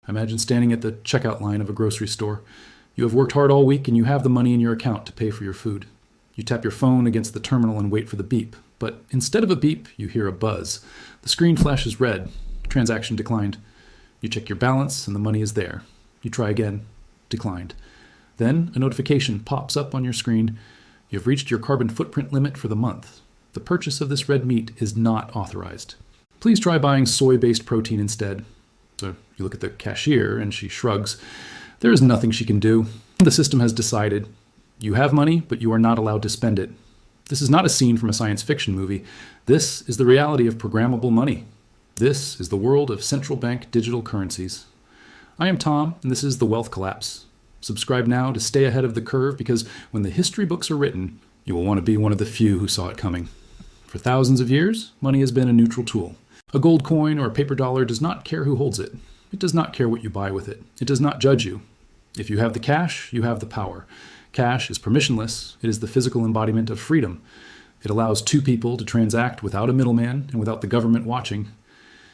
Imagine standing at the checkout line of a grocery store. You have worked hard all week and you have the money in your account to pay for your food. You tap your phone against the terminal and wait for the beep. But instead of a beep, you hear a buzz. The screen flashes red. Transaction declined. You check your balance and the money is there. You try again. Declined. Then a notification pops up on your screen. You have reached your carbon footprint limit for the month. The purchase of this red meat is not authorized. Please try buying soy-based protein instead. So you look at the cashier and she shrugs. There is nothing she can do. The system has decided. You have money, but you are not allowed to spend it. This is not a scene from a science fiction movie. This is the reality of programmable money. This is the world of central bank digital currencies. I am Tom, and this is The Wealth Collapse. Subscribe now to stay ahead of the curve, because when the history books are written, you will want to be one of the few who saw it coming. For thousands of years, money has been a neutral tool. A gold coin or a paper dollar does not care who holds it. It does not care what you buy with it. It does not judge you. If you have the cash, you have the power. Cash is permissionless. It is the physical embodiment of freedom. It allows two people to transact without a middleman and without the government watching.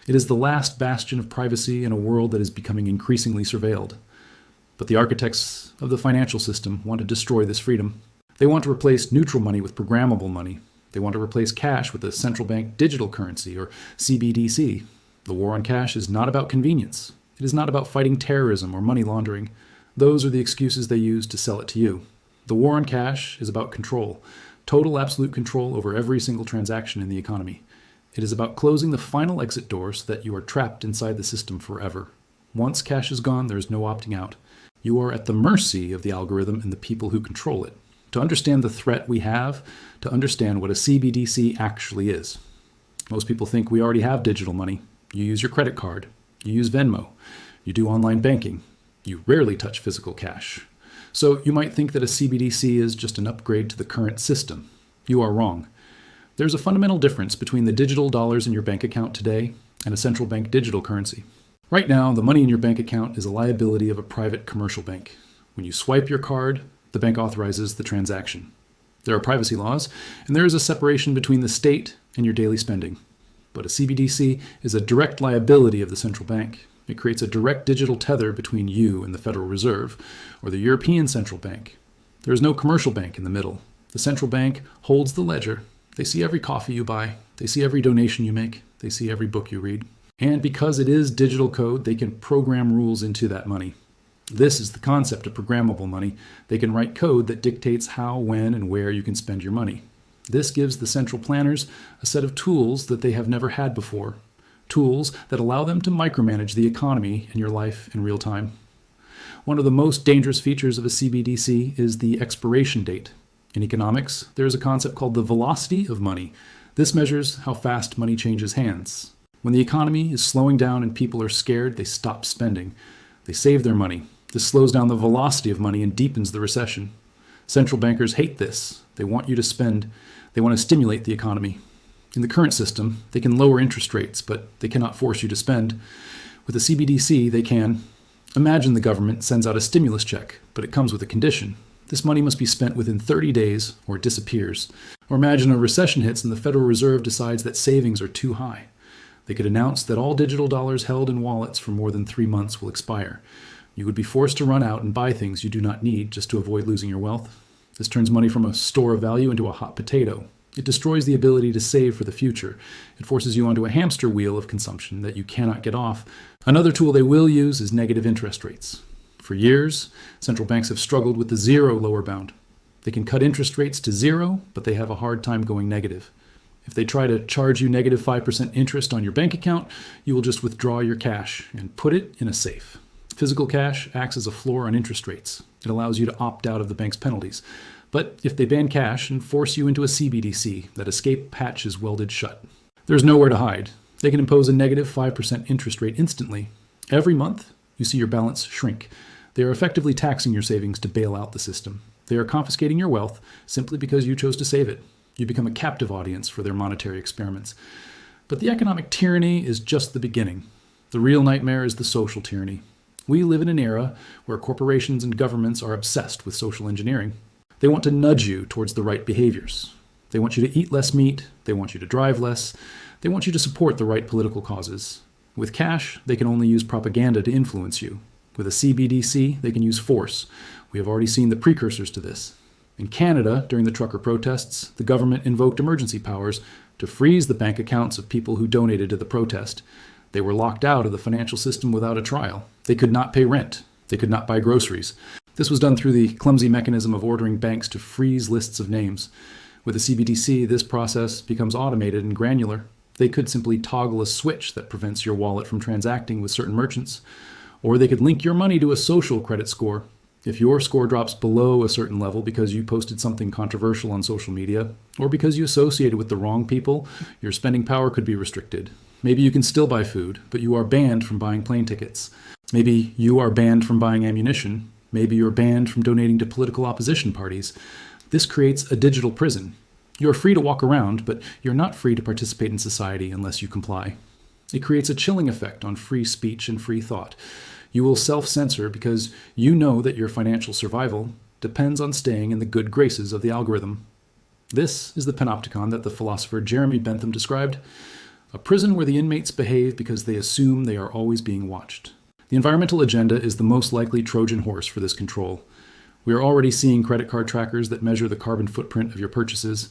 It is the last bastion of privacy in a world that is becoming increasingly surveilled. But the architects of the financial system want to destroy this freedom. They want to replace neutral money with programmable money. They want to replace cash with a central bank digital currency, or CBDC. The war on cash is not about convenience. It is not about fighting terrorism or money laundering. Those are the excuses they use to sell it to you. The war on cash is about control, total absolute control over every single transaction in the economy. It is about closing the final exit door so that you are trapped inside the system forever. Once cash is gone, there is no opting out. You are at the mercy of the algorithm and the people who control it. To understand the threat we have, to understand what a CBDC actually is. Most people think we already have digital money. You use your credit card. You use Venmo. You do online banking. You rarely touch physical cash. So you might think that a CBDC is just an upgrade to the current system. You are wrong. There's a fundamental difference between the digital dollars in your bank account today and a central bank digital currency. Right now, the money in your bank account is a liability of a private commercial bank. When you swipe your card, the bank authorizes the transaction. There are privacy laws, and there is a separation between the state and your daily spending. But a CBDC is a direct liability of the central bank. It creates a direct digital tether between you and the Federal Reserve, or the European Central Bank. There is no commercial bank in the middle. The central bank holds the ledger. They see every coffee you buy. They see every donation you make. They see every book you read. And because it is digital code, they can program rules into that money. This is the concept of programmable money. They can write code that dictates how, when, and where you can spend your money. This gives the central planners a set of tools that they have never had before. Tools that allow them to micromanage the economy and your life in real time. One of the most dangerous features of a CBDC is the expiration date. In economics, there is a concept called the velocity of money. This measures how fast money changes hands. When the economy is slowing down and people are scared, they stop spending. They save their money. This slows down the velocity of money and deepens the recession. Central bankers hate this. They want you to spend. They want to stimulate the economy. In the current system, they can lower interest rates, but they cannot force you to spend. With a CBDC, they can. Imagine the government sends out a stimulus check, but it comes with a condition. This money must be spent within 30 days or it disappears. Or imagine a recession hits and the Federal Reserve decides that savings are too high. They could announce that all digital dollars held in wallets for more than 3 months will expire. You would be forced to run out and buy things you do not need just to avoid losing your wealth. This turns money from a store of value into a hot potato. It destroys the ability to save for the future. It forces you onto a hamster wheel of consumption that you cannot get off. Another tool they will use is negative interest rates. For years, central banks have struggled with the zero lower bound. They can cut interest rates to zero, but they have a hard time going negative. If they try to charge you negative 5% interest on your bank account, you will just withdraw your cash and put it in a safe. Physical cash acts as a floor on interest rates. It allows you to opt out of the bank's penalties. But if they ban cash and force you into a CBDC, that escape hatch is welded shut. There's nowhere to hide. They can impose a negative 5% interest rate instantly. Every month, you see your balance shrink. They are effectively taxing your savings to bail out the system. They are confiscating your wealth simply because you chose to save it. You become a captive audience for their monetary experiments. But the economic tyranny is just the beginning. The real nightmare is the social tyranny. We live in an era where corporations and governments are obsessed with social engineering. They want to nudge you towards the right behaviors. They want you to eat less meat. They want you to drive less. They want you to support the right political causes. With cash, they can only use propaganda to influence you. With a CBDC, they can use force. We have already seen the precursors to this. In Canada, during the trucker protests, the government invoked emergency powers to freeze the bank accounts of people who donated to the protest. They were locked out of the financial system without a trial. They could not pay rent. They could not buy groceries. This was done through the clumsy mechanism of ordering banks to freeze lists of names. With a CBDC, this process becomes automated and granular. They could simply toggle a switch that prevents your wallet from transacting with certain merchants. Or they could link your money to a social credit score. If your score drops below a certain level because you posted something controversial on social media, or because you associated with the wrong people, your spending power could be restricted. Maybe you can still buy food, but you are banned from buying plane tickets. Maybe you are banned from buying ammunition. Maybe you're banned from donating to political opposition parties. This creates a digital prison. You're free to walk around, but you're not free to participate in society unless you comply. It creates a chilling effect on free speech and free thought. You will self-censor because you know that your financial survival depends on staying in the good graces of the algorithm. This is the panopticon that the philosopher Jeremy Bentham described: a prison where the inmates behave because they assume they are always being watched. The environmental agenda is the most likely Trojan horse for this control. We are already seeing credit card trackers that measure the carbon footprint of your purchases.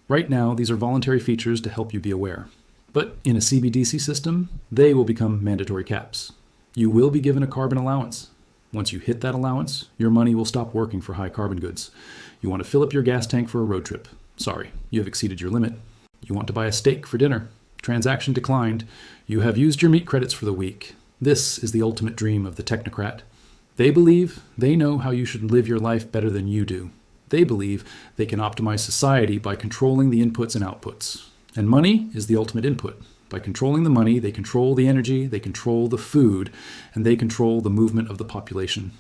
Right now, these are voluntary features to help you be aware. But in a CBDC system, they will become mandatory caps. You will be given a carbon allowance. Once you hit that allowance, your money will stop working for high carbon goods. You want to fill up your gas tank for a road trip. Sorry, you have exceeded your limit. You want to buy a steak for dinner. Transaction declined. You have used your meat credits for the week. This is the ultimate dream of the technocrat. They believe they know how you should live your life better than you do. They believe they can optimize society by controlling the inputs and outputs. And money is the ultimate input. By controlling the money, they control the energy, they control the food, and they control the movement of the population.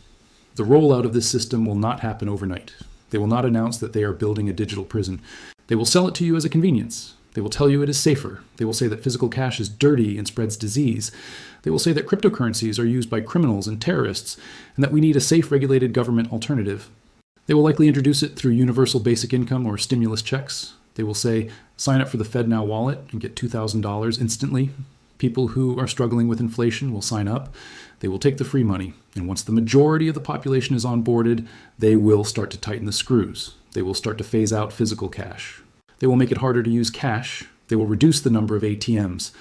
The rollout of this system will not happen overnight. They will not announce that they are building a digital prison. They will sell it to you as a convenience. They will tell you it is safer. They will say that physical cash is dirty and spreads disease. They will say that cryptocurrencies are used by criminals and terrorists, and that we need a safe, regulated government alternative. They will likely introduce it through universal basic income or stimulus checks. They will say, sign up for the FedNow wallet and get $2,000 instantly. People who are struggling with inflation will sign up. They will take the free money. And once the majority of the population is onboarded, they will start to tighten the screws. They will start to phase out physical cash. They will make it harder to use cash. They will reduce the number of ATMs.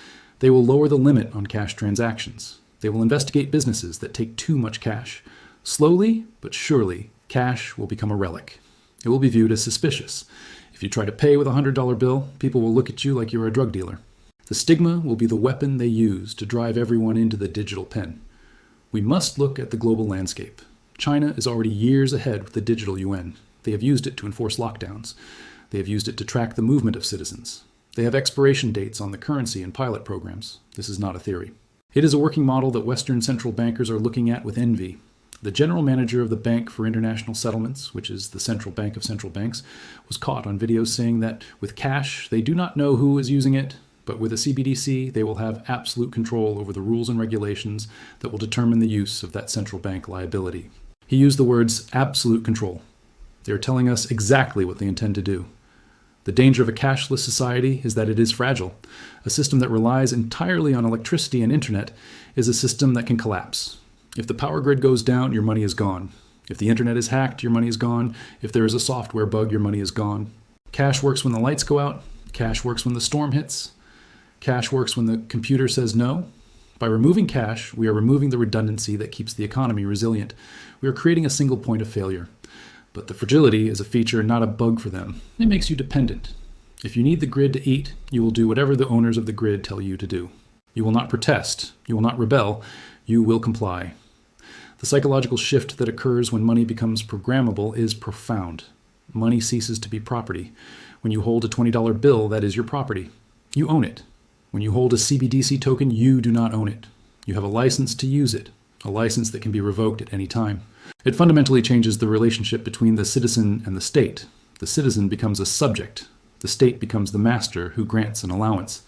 They will lower the limit on cash transactions. They will investigate businesses that take too much cash. Slowly but surely, cash will become a relic. It will be viewed as suspicious. If you try to pay with a $100 bill, people will look at you like you're a drug dealer. The stigma will be the weapon they use to drive everyone into the digital pen. We must look at the global landscape. China is already years ahead with the digital yuan. They have used it to enforce lockdowns. They have used it to track the movement of citizens. They have expiration dates on the currency and pilot programs. This is not a theory. It is a working model that Western central bankers are looking at with envy. The general manager of the Bank for International Settlements, which is the central bank of central banks, was caught on video saying that with cash, they do not know who is using it, but with a CBDC, they will have absolute control over the rules and regulations that will determine the use of that central bank liability. He used the words absolute control. They are telling us exactly what they intend to do. The danger of a cashless society is that it is fragile. A system that relies entirely on electricity and internet is a system that can collapse. If the power grid goes down, your money is gone. If the internet is hacked, your money is gone. If there is a software bug, your money is gone. Cash works when the lights go out. Cash works when the storm hits. Cash works when the computer says no. By removing cash, we are removing the redundancy that keeps the economy resilient. We are creating a single point of failure. But the fragility is a feature, not a bug for them. It makes you dependent. If you need the grid to eat, you will do whatever the owners of the grid tell you to do. You will not protest. You will not rebel. You will comply. The psychological shift that occurs when money becomes programmable is profound. Money ceases to be property. When you hold a $20 bill, that is your property. You own it. When you hold a CBDC token, you do not own it. You have a license to use it, a license that can be revoked at any time. It fundamentally changes the relationship between the citizen and the state. The citizen becomes a subject. The state becomes the master who grants an allowance.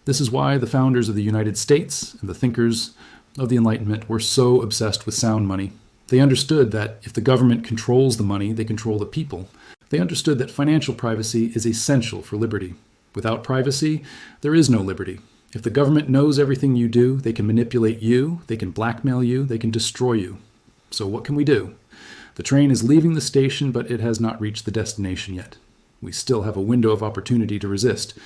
This is why the founders of the United States and the thinkers of the Enlightenment were so obsessed with sound money. They understood that if the government controls the money, they control the people. They understood that financial privacy is essential for liberty. Without privacy, there is no liberty. If the government knows everything you do, they can manipulate you, they can blackmail you, they can destroy you. So what can we do? The train is leaving the station, but it has not reached the destination yet. We still have a window of opportunity to resist.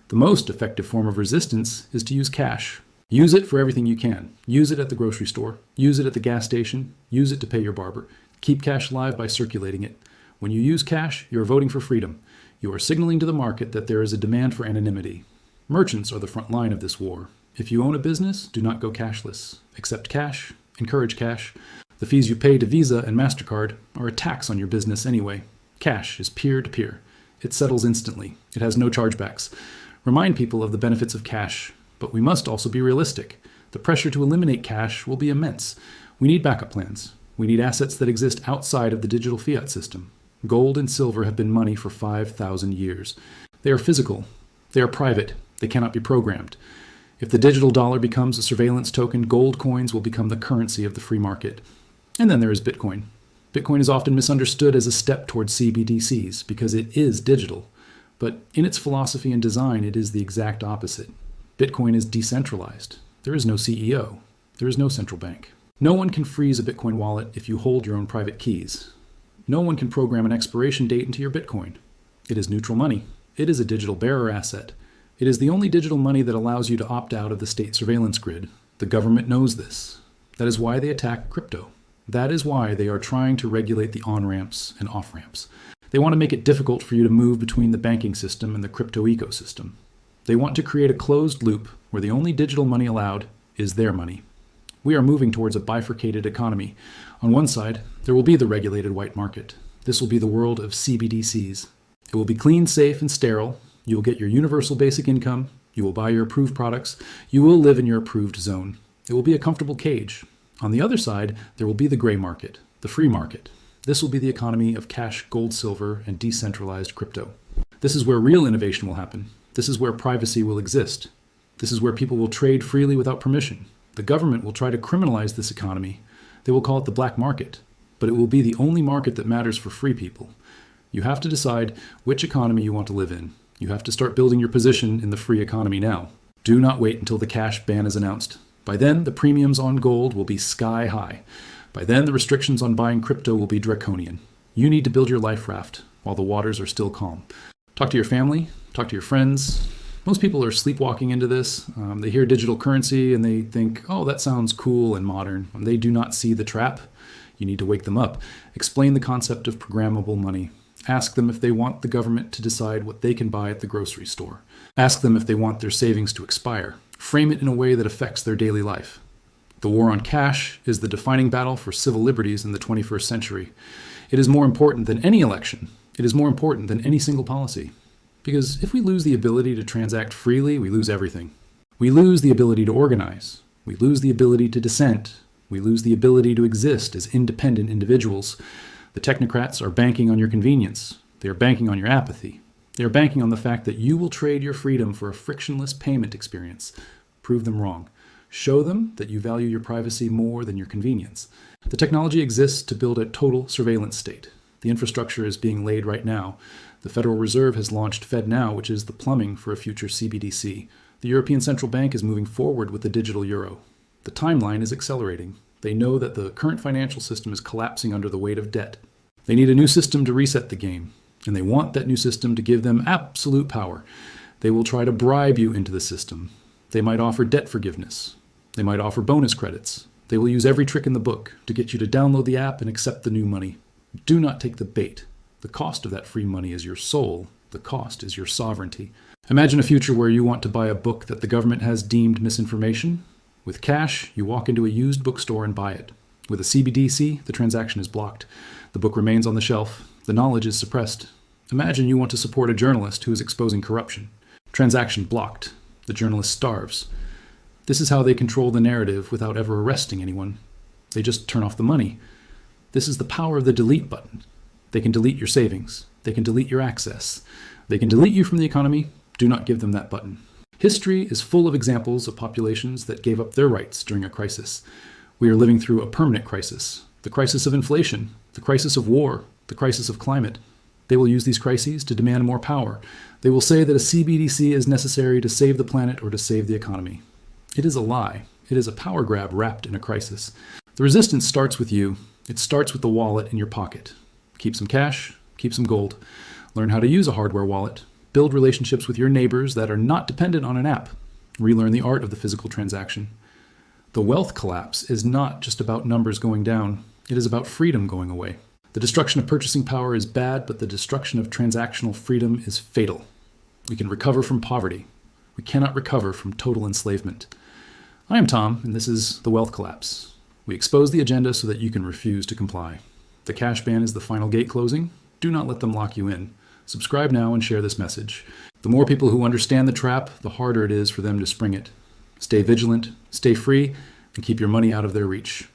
The most effective form of resistance is to use cash. Use it for everything you can. Use it at the grocery store. Use it at the gas station. Use it to pay your barber. Keep cash alive by circulating it. When you use cash, you are voting for freedom. You are signaling to the market that there is a demand for anonymity. Merchants are the front line of this war. If you own a business, do not go cashless. Accept cash. Encourage cash. The fees you pay to Visa and MasterCard are a tax on your business anyway. Cash is peer-to-peer. It settles instantly. It has no chargebacks. Remind people of the benefits of cash, but we must also be realistic. The pressure to eliminate cash will be immense. We need backup plans. We need assets that exist outside of the digital fiat system. Gold and silver have been money for 5,000 years. They are physical. They are private. They cannot be programmed. If the digital dollar becomes a surveillance token, gold coins will become the currency of the free market. And then there is Bitcoin. Bitcoin is often misunderstood as a step towards CBDCs because it is digital. But in its philosophy and design, it is the exact opposite. Bitcoin is decentralized. There is no CEO. There is no central bank. No one can freeze a Bitcoin wallet if you hold your own private keys. No one can program an expiration date into your Bitcoin. It is neutral money. It is a digital bearer asset. It is the only digital money that allows you to opt out of the state surveillance grid. The government knows this. That is why they attack crypto. That is why they are trying to regulate the on-ramps and off-ramps. They want to make it difficult for you to move between the banking system and the crypto ecosystem. They want to create a closed loop where the only digital money allowed is their money. We are moving towards a bifurcated economy. On one side, there will be the regulated white market. This will be the world of CBDCs. It will be clean, safe, and sterile. You will get your universal basic income. You will buy your approved products. You will live in your approved zone. It will be a comfortable cage. On the other side, there will be the gray market, the free market. This will be the economy of cash, gold, silver, and decentralized crypto. This is where real innovation will happen. This is where privacy will exist. This is where people will trade freely without permission. The government will try to criminalize this economy. They will call it the black market, but it will be the only market that matters for free people. You have to decide which economy you want to live in. You have to start building your position in the free economy now. Do not wait until the cash ban is announced. By then, the premiums on gold will be sky high. By then, the restrictions on buying crypto will be draconian. You need to build your life raft while the waters are still calm. Talk to your family, talk to your friends. Most people are sleepwalking into this. They hear digital currency and they think, oh, that sounds cool and modern. They do not see the trap. You need to wake them up. Explain the concept of programmable money. Ask them if they want the government to decide what they can buy at the grocery store. Ask them if they want their savings to expire. Frame it in a way that affects their daily life. The war on cash is the defining battle for civil liberties in the 21st century. It is more important than any election. It is more important than any single policy. Because if we lose the ability to transact freely, we lose everything. We lose the ability to organize. We lose the ability to dissent. We lose the ability to exist as independent individuals. The technocrats are banking on your convenience. They are banking on your apathy. They are banking on the fact that you will trade your freedom for a frictionless payment experience. Prove them wrong. Show them that you value your privacy more than your convenience. The technology exists to build a total surveillance state. The infrastructure is being laid right now. The Federal Reserve has launched FedNow, which is the plumbing for a future CBDC. The European Central Bank is moving forward with the digital euro. The timeline is accelerating. They know that the current financial system is collapsing under the weight of debt. They need a new system to reset the game. And they want that new system to give them absolute power. They will try to bribe you into the system. They might offer debt forgiveness. They might offer bonus credits. They will use every trick in the book to get you to download the app and accept the new money. Do not take the bait. The cost of that free money is your soul. The cost is your sovereignty. Imagine a future where you want to buy a book that the government has deemed misinformation. With cash, you walk into a used bookstore and buy it. With a CBDC, the transaction is blocked. The book remains on the shelf. The knowledge is suppressed. Imagine you want to support a journalist who is exposing corruption. Transaction blocked. The journalist starves. This is how they control the narrative without ever arresting anyone. They just turn off the money. This is the power of the delete button. They can delete your savings. They can delete your access. They can delete you from the economy. Do not give them that button. History is full of examples of populations that gave up their rights during a crisis. We are living through a permanent crisis. The crisis of inflation. The crisis of war. The crisis of climate. They will use these crises to demand more power. They will say that a CBDC is necessary to save the planet or to save the economy. It is a lie. It is a power grab wrapped in a crisis. The resistance starts with you. It starts with the wallet in your pocket. Keep some cash, keep some gold. Learn how to use a hardware wallet. Build relationships with your neighbors that are not dependent on an app. Relearn the art of the physical transaction. The wealth collapse is not just about numbers going down. It is about freedom going away. The destruction of purchasing power is bad, but the destruction of transactional freedom is fatal. We can recover from poverty. We cannot recover from total enslavement. I am Tom, and this is The Wealth Collapse. We expose the agenda so that you can refuse to comply. The cash ban is the final gate closing. Do not let them lock you in. Subscribe now and share this message. The more people who understand the trap, the harder it is for them to spring it. Stay vigilant, stay free, and keep your money out of their reach.